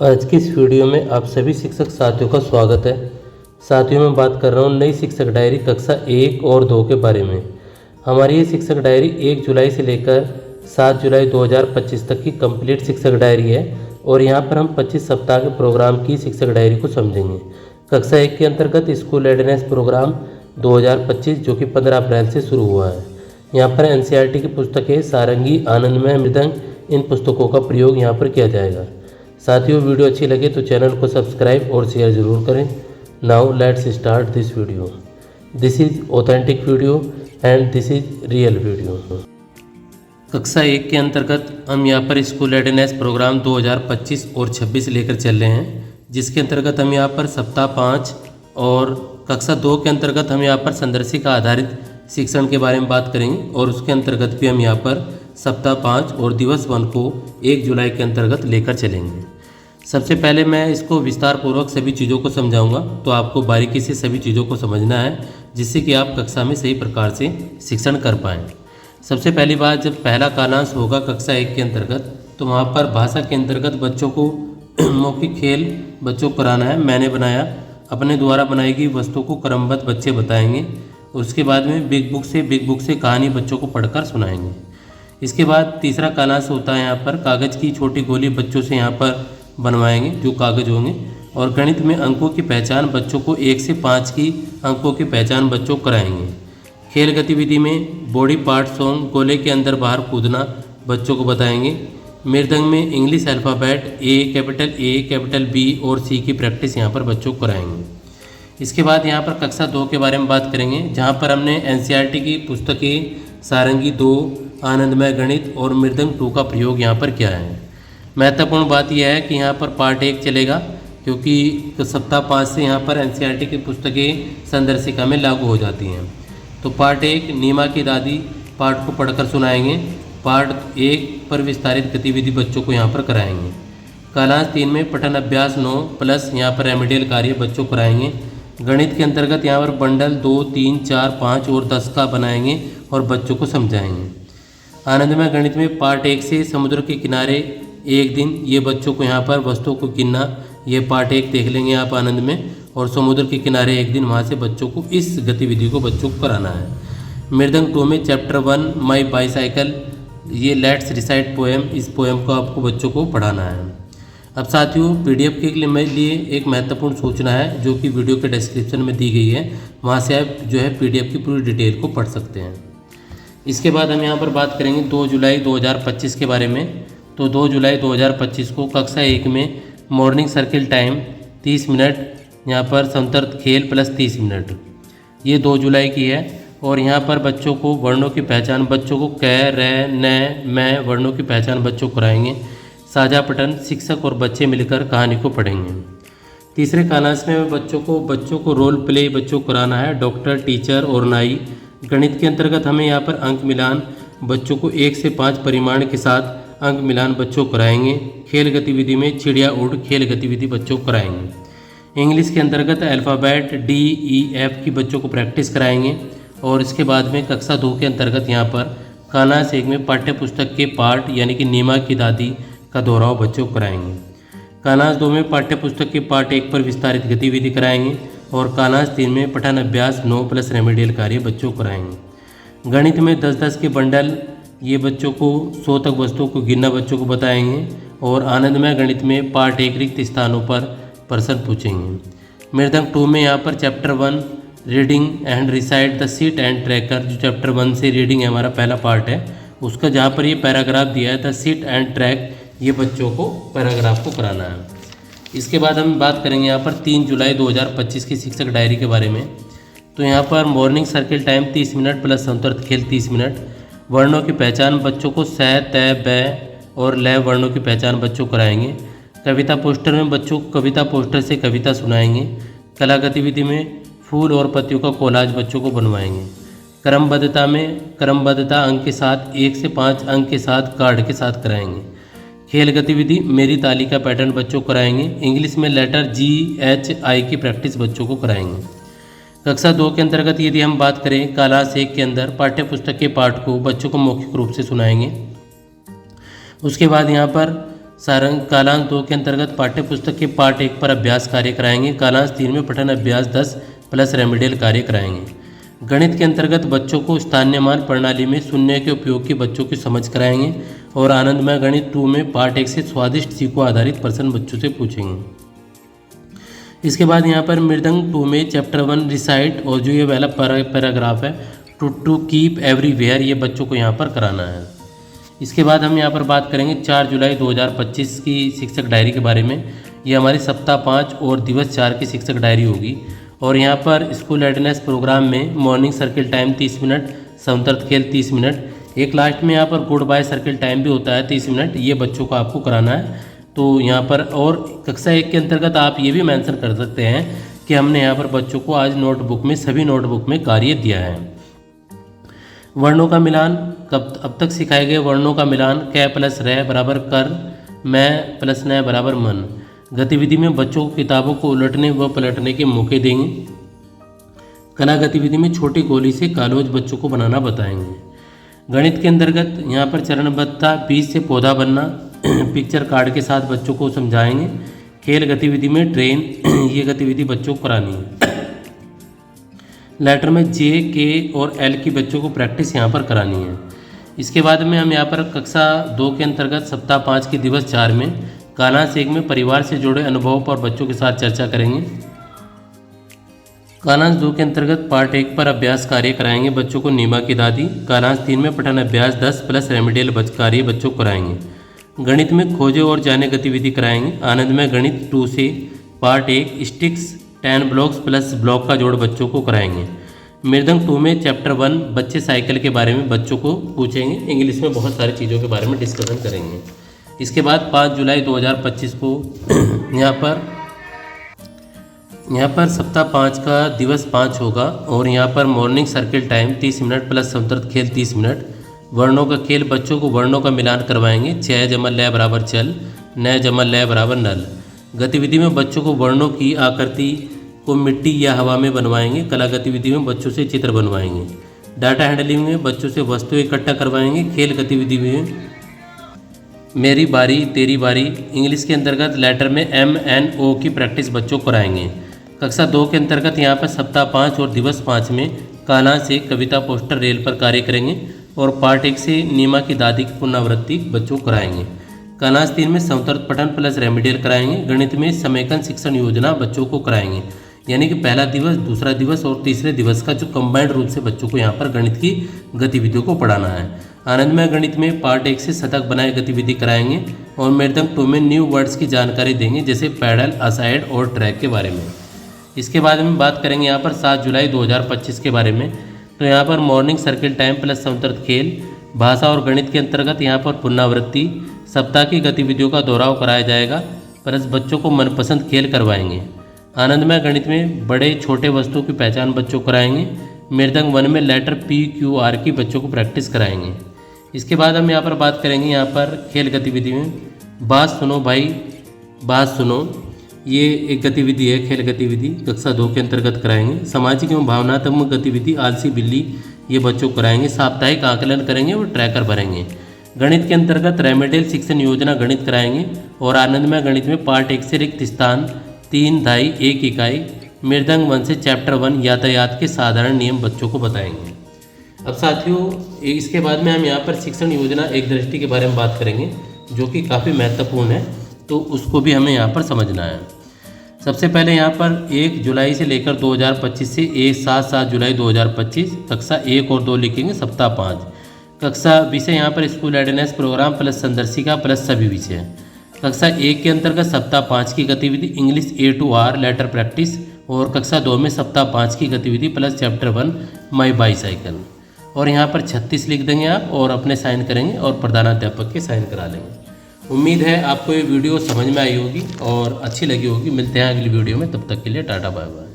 आज की इस वीडियो में आप सभी शिक्षक साथियों का स्वागत है। साथियों मैं बात कर रहा हूँ नई शिक्षक डायरी कक्षा 1 और 2 के बारे में। हमारी ये शिक्षक डायरी 1 जुलाई से लेकर 7 जुलाई 2025 तक की कंप्लीट शिक्षक डायरी है और यहाँ पर हम 25 सप्ताह के प्रोग्राम की शिक्षक डायरी को समझेंगे। कक्षा 1 के अंतर्गत स्कूल रेडीनेस प्रोग्राम 2025 जो कि 15 अप्रैल से शुरू हुआ है। यहाँ पर NCERT की पुस्तकें सारंगी, आनंदमय, मृदंग इन पुस्तकों का प्रयोग यहाँ पर किया जाएगा। साथियों वीडियो अच्छी लगे तो चैनल को सब्सक्राइब और शेयर ज़रूर करें। Now let's start this video. This is authentic video and this is real video. कक्षा 1 के अंतर्गत हम यहाँ पर स्कूल रेडीनेस प्रोग्राम 2025 और 26 लेकर चल रहे हैं, जिसके अंतर्गत हम यहाँ पर सप्ताह 5 और कक्षा 2 के अंतर्गत हम यहाँ पर संदर्शिका आधारित शिक्षण के बारे में बात करेंगे और उसके अंतर्गत भी हम यहाँ पर सप्ताह 5 और दिवस 1 को 1 जुलाई के अंतर्गत लेकर चलेंगे। सबसे पहले मैं इसको विस्तार पूर्वक सभी चीज़ों को समझाऊंगा, तो आपको बारीकी से सभी चीज़ों को समझना है जिससे कि आप कक्षा में सही प्रकार से शिक्षण कर पाएँ। सबसे पहली बात, जब पहला कालांश होगा कक्षा 1 के अंतर्गत तो वहाँ पर भाषा के अंतर्गत बच्चों को मौखिक खेल बच्चों को कराना है। मैंने बनाया, अपने द्वारा बनाई गई वस्तु को क्रमबद्ध बच्चे बताएंगे। उसके बाद में बिग बुक से कहानी बच्चों को पढ़कर सुनाएंगे। इसके बाद तीसरा कालांश होता है यहाँ पर कागज़ की छोटी गोली बच्चों से यहाँ पर बनवाएंगे जो कागज़ होंगे। और गणित में अंकों की पहचान बच्चों को 1 से 5 की अंकों की पहचान बच्चों को कराएंगे। खेल गतिविधि में बॉडी पार्ट सॉन्ग, गोले के अंदर बाहर कूदना बच्चों को बताएंगे। मृदंग में English alphabet A, capital B और C की प्रैक्टिस यहाँ पर बच्चों को कराएंगे। इसके बाद यहाँ पर कक्षा 2 के बारे में बात करेंगे, जहाँ पर हमने NCERT की पुस्तकें सारंगी 2, आनंदमय गणित और मृदंग 2 का प्रयोग यहाँ पर किया है। महत्वपूर्ण बात यह है कि यहाँ पर पार्ट 1 चलेगा, क्योंकि सप्ताह 5 से यहाँ पर NCERT की पुस्तकें संदर्शिका में लागू हो जाती हैं। तो पार्ट 1 नीमा की दादी पाठ को पढ़कर सुनाएंगे। पार्ट 1 पर विस्तारित गतिविधि बच्चों को यहाँ पर कराएंगे। कालांश 3 में पठन अभ्यास 9 प्लस यहाँ पर रेमेडियल कार्य बच्चों को कराएंगे। गणित के अंतर्गत यहाँ पर बंडल 2, 3, 4, 5 और 10 का बनाएंगे और बच्चों को समझाएंगे। आनंदमय गणित में पार्ट 1 से समुद्र के किनारे एक दिन, ये बच्चों को यहाँ पर वस्तुओं को गिनना, ये पार्ट 1 देख लेंगे आप आनंद में। और समुद्र के किनारे एक दिन, वहाँ से बच्चों को इस गतिविधि को बच्चों को कराना है। मृदंग 2 में चैप्टर 1 माई बाईसाइकिल, ये लेट्स रिसाइट पोएम, इस पोएम को आपको बच्चों को पढ़ाना है। अब साथियों PDF के लिए एक महत्वपूर्ण सूचना है जो कि वीडियो के डिस्क्रिप्शन में दी गई है, वहाँ से आप जो है PDF की पूरी डिटेल को पढ़ सकते हैं। इसके बाद हम यहाँ पर बात करेंगे 2 जुलाई 2025 के बारे में। तो 2 जुलाई 2025 को कक्षा 1 में मॉर्निंग सर्किल टाइम 30 मिनट, यहाँ पर समतर्थ खेल प्लस 30 मिनट, ये 2 जुलाई की है। और यहाँ पर बच्चों को वर्णों की पहचान, बच्चों को क, र, न, मैं वर्णों की पहचान बच्चों को कराएंगे। साझा पठन, शिक्षक और बच्चे मिलकर कहानी को पढ़ेंगे। तीसरे कालांश में बच्चों को रोल प्ले बच्चों को कराना है, डॉक्टर, टीचर और नाई। गणित के अंतर्गत हमें यहाँ पर अंक मिलान बच्चों को 1 से 5 परिमाण के साथ अंक मिलान बच्चों को कराएंगे। खेल गतिविधि में चिड़िया उड़ खेल गतिविधि बच्चों को कराएंगे। इंग्लिश के अंतर्गत अल्फ़ाबेट D, E, F की बच्चों को प्रैक्टिस कराएंगे। और इसके बाद में कक्षा 2 के अंतर्गत यहाँ पर कालांश 1 में पाठ्य पुस्तक के पाठ यानी कि नीमा की दादी का दोहराव बच्चों को कराएंगे। कालांश 2 में पाठ्य पुस्तक के पाठ 1 पर विस्तारित गतिविधि कराएंगे। और कालांश 3 में पठन अभ्यास 9 प्लस रेमेडियल कार्य बच्चों को कराएंगे। गणित में 10-10 के बंडल, ये बच्चों को 100 तक वस्तुओं को गिनना बच्चों को बताएंगे। और आनंदमय गणित में पार्ट 1 रिक्त स्थानों पर प्रश्न पूछेंगे। मृदंग 2 में यहाँ पर chapter 1 reading and recite the seat and tracker, जो चैप्टर 1 से रीडिंग है हमारा पहला पार्ट है, उसका जहाँ पर ये पैराग्राफ दिया है द सीट एंड ट्रैक, ये बच्चों को पैराग्राफ को कराना है। इसके बाद हम बात करेंगे यहाँ पर 3 जुलाई 2025 की शिक्षक डायरी के बारे में। तो यहाँ पर मॉर्निंग सर्किल टाइम 30 मिनट प्लस समतर्थ खेल 30 मिनट। वर्णों की पहचान बच्चों को स, त, ब और ल वर्णों की पहचान बच्चों को कराएंगे। कविता पोस्टर में बच्चों को कविता पोस्टर से कविता सुनाएंगे। कला गतिविधि में फूल और पत्तियों का कोलाज बच्चों को बनवाएंगे। क्रमबद्धता में क्रमबद्धता अंक के साथ 1 से 5 अंक के साथ कार्ड के साथ कराएंगे। खेल गतिविधि मेरी तालिका पैटर्न बच्चों को कराएंगे। इंग्लिश में लेटर G, H, I की प्रैक्टिस बच्चों को कराएंगे। कक्षा 2 के अंतर्गत यदि हम बात करें, कालांश 1 के अंदर पाठ्य पुस्तक के पाठ को बच्चों को मौखिक रूप से सुनाएंगे। उसके बाद यहाँ पर सारंग कालांश 2 के अंतर्गत पाठ्य पुस्तक के पाठ 1 पर अभ्यास कार्य कराएंगे। कालांश 3 में पठन अभ्यास 10 प्लस रेमेडियल कार्य कराएंगे। गणित के अंतर्गत बच्चों को स्थानीयमान प्रणाली में शून्य के उपयोग की बच्चों की समझ कराएंगे। और आनंदमय गणित 2 में पाठ 1 से स्वादिष्ट सीखो आधारित प्रश्न बच्चों से पूछेंगे। इसके बाद यहाँ पर मृदंग 2 में चैप्टर 1 रिसाइट और जो ये वाला पैराग्राफ है टू कीप एवरीवेयर, ये बच्चों को यहाँ पर कराना है। इसके बाद हम यहाँ पर बात करेंगे 4 जुलाई 2025 की शिक्षक डायरी के बारे में। ये हमारी सप्ताह 5 और दिवस 4 की शिक्षक डायरी होगी। और यहाँ पर स्कूल रेडीनेस प्रोग्राम में मॉर्निंग सर्किल टाइम 30 मिनट, समतर्थ खेल 30 मिनट, एक लास्ट में यहाँ पर गुड बाय सर्किल टाइम भी होता है 30 मिनट, ये बच्चों को आपको कराना है। तो यहाँ पर और कक्षा 1 के अंतर्गत आप ये भी मेंशन कर सकते हैं कि हमने यहाँ पर बच्चों को आज नोटबुक में सभी नोटबुक में कार्य दिया है। वर्णों का मिलान अब तक सिखाए गए वर्णों का मिलान कै प्लस रह बराबर कर, मैं प्लस न बराबर मन। गतिविधि में बच्चों को किताबों को उलटने व पलटने के मौके देंगे। कला गतिविधि में छोटी गोली से कालोज बच्चों को बनाना बताएंगे। गणित के अंतर्गत यहाँ पर चरणबद्धता बीज से पौधा बनना पिक्चर कार्ड के साथ बच्चों को समझाएंगे। खेल गतिविधि में ट्रेन, ये गतिविधि बच्चों को करानी है। लेटर में जे, के और एल की बच्चों को प्रैक्टिस यहाँ पर करानी है। इसके बाद में हम यहाँ पर कक्षा 2 के अंतर्गत सप्ताह 5 की दिवस 4 में कालांश 1 में परिवार से जुड़े अनुभवों पर बच्चों के साथ चर्चा करेंगे। कालांश 2 के अंतर्गत पार्ट 1 पर अभ्यास कार्य कराएंगे बच्चों को नीमा की दादी। कालांश 3 में पठन अभ्यास 10 प्लस रेमेडियल कार्य बच्चों को कराएंगे। गणित में खोजे और जाने गतिविधि कराएंगे। आनंदमय गणित 2 से part 1 sticks 10 blocks plus block का जोड़ बच्चों को कराएंगे। मृदंग 2 में चैप्टर 1 बच्चे साइकिल के बारे में बच्चों को पूछेंगे। इंग्लिश में बहुत सारी चीज़ों के बारे में डिस्कशन करेंगे। इसके बाद 5 जुलाई 2025 को यहाँ पर सप्ताह 5 का दिवस 5 होगा। और यहाँ पर मॉर्निंग सर्किल टाइम 30 मिनट प्लस समतर्थ खेल 30 मिनट। वर्णों का खेल बच्चों को वर्णों का मिलान करवाएंगे। 6 जमा लय बराबर चल, न जमा लय बराबर नल। गतिविधि में बच्चों को वर्णों की आकृति को मिट्टी या हवा में बनवाएंगे। कला गतिविधि में बच्चों से चित्र बनवाएंगे। डाटा हैंडलिंग में बच्चों से वस्तु इकट्ठा करवाएंगे। खेल गतिविधि में मेरी बारी तेरी बारी। इंग्लिश के अंतर्गत लेटर में MNO की प्रैक्टिस बच्चों को कराएंगे। कक्षा 2 के अंतर्गत यहाँ पर सप्ताह 5 और दिवस 5 में कालांश से कविता पोस्टर रेल पर कार्य करेंगे। और पार्ट 1 से नीमा की दादी की पुनरावृत्ति बच्चों को कराएंगे। कालांश 3 में समतर्थ पठन प्लस रेमेडियल कराएंगे। गणित में समेकन शिक्षण योजना बच्चों को कराएंगे। यानी कि पहला दिवस, दूसरा दिवस और तीसरे दिवस का जो कंबाइंड रूप से बच्चों को यहाँ पर गणित की गतिविधियों को पढ़ाना है। आनंदमय गणित में पार्ट 1 से शतक बनाए गतिविधि कराएंगे। और मृदंग 2 में न्यू वर्ड्स की जानकारी देंगे, जैसे पैडल, असाइड और ट्रैक के बारे में। इसके बाद हम बात करेंगे यहाँ पर 7 जुलाई 2025 के बारे में। तो यहाँ पर मॉर्निंग सर्किल टाइम प्लस समतर्थ खेल। भाषा और गणित के अंतर्गत यहाँ पर पुनरावृत्ति, सप्ताह की गतिविधियों का दोहराव कराया जाएगा, प्लस बच्चों को मनपसंद खेल करवाएंगे। आनंदमय गणित में बड़े छोटे वस्तुओं की पहचान बच्चों को कराएंगे। मृदंग 1 में लेटर PQR की बच्चों को प्रैक्टिस कराएंगे। इसके बाद हम यहाँ पर बात करेंगे यहाँ पर खेल गतिविधि में बात सुनो भाई बात सुनो, ये एक गतिविधि है खेल गतिविधि, कक्षा 2 के अंतर्गत कराएंगे। सामाजिक एवं भावनात्मक गतिविधि आलसी बिल्ली, ये बच्चों को कराएंगे। साप्ताहिक आकलन करेंगे और ट्रैकर भरेंगे। गणित के अंतर्गत रेमेडियल शिक्षण योजना गणित कराएंगे। और आनंदमय गणित में पार्ट 1 से रिक्त स्थान 3 दाई 1 इकाई। मृदंग 1 से चैप्टर 1 यातायात के साधारण नियम बच्चों को बताएंगे। अब साथियों इसके बाद में हम यहाँ पर शिक्षण योजना एक दृष्टि के बारे में बात करेंगे, जो कि काफ़ी महत्वपूर्ण है, तो उसको भी हमें यहाँ पर समझना है। सबसे पहले यहाँ पर 1 जुलाई से लेकर 2025 से 7 जुलाई 2025 कक्षा 1 और 2 लिखेंगे। सप्ताह 5 कक्षा विषय यहाँ पर स्कूल रेडीनेस प्रोग्राम प्लस संदर्शिका प्लस सभी विषय। कक्षा 1 के अंतर्गत सप्ताह 5 की गतिविधि English A to R letter practice. और कक्षा 2 में सप्ताह 5 की गतिविधि प्लस चैप्टर 1 माई बाईसाइकिल। और यहाँ पर 36 लिख देंगे आप और अपने साइन करेंगे और प्रधानाध्यापक के साइन करा लेंगे। उम्मीद है आपको ये वीडियो समझ में आई होगी और अच्छी लगी होगी। मिलते हैं अगली वीडियो में, तब तक के लिए टाटा बाय बाय।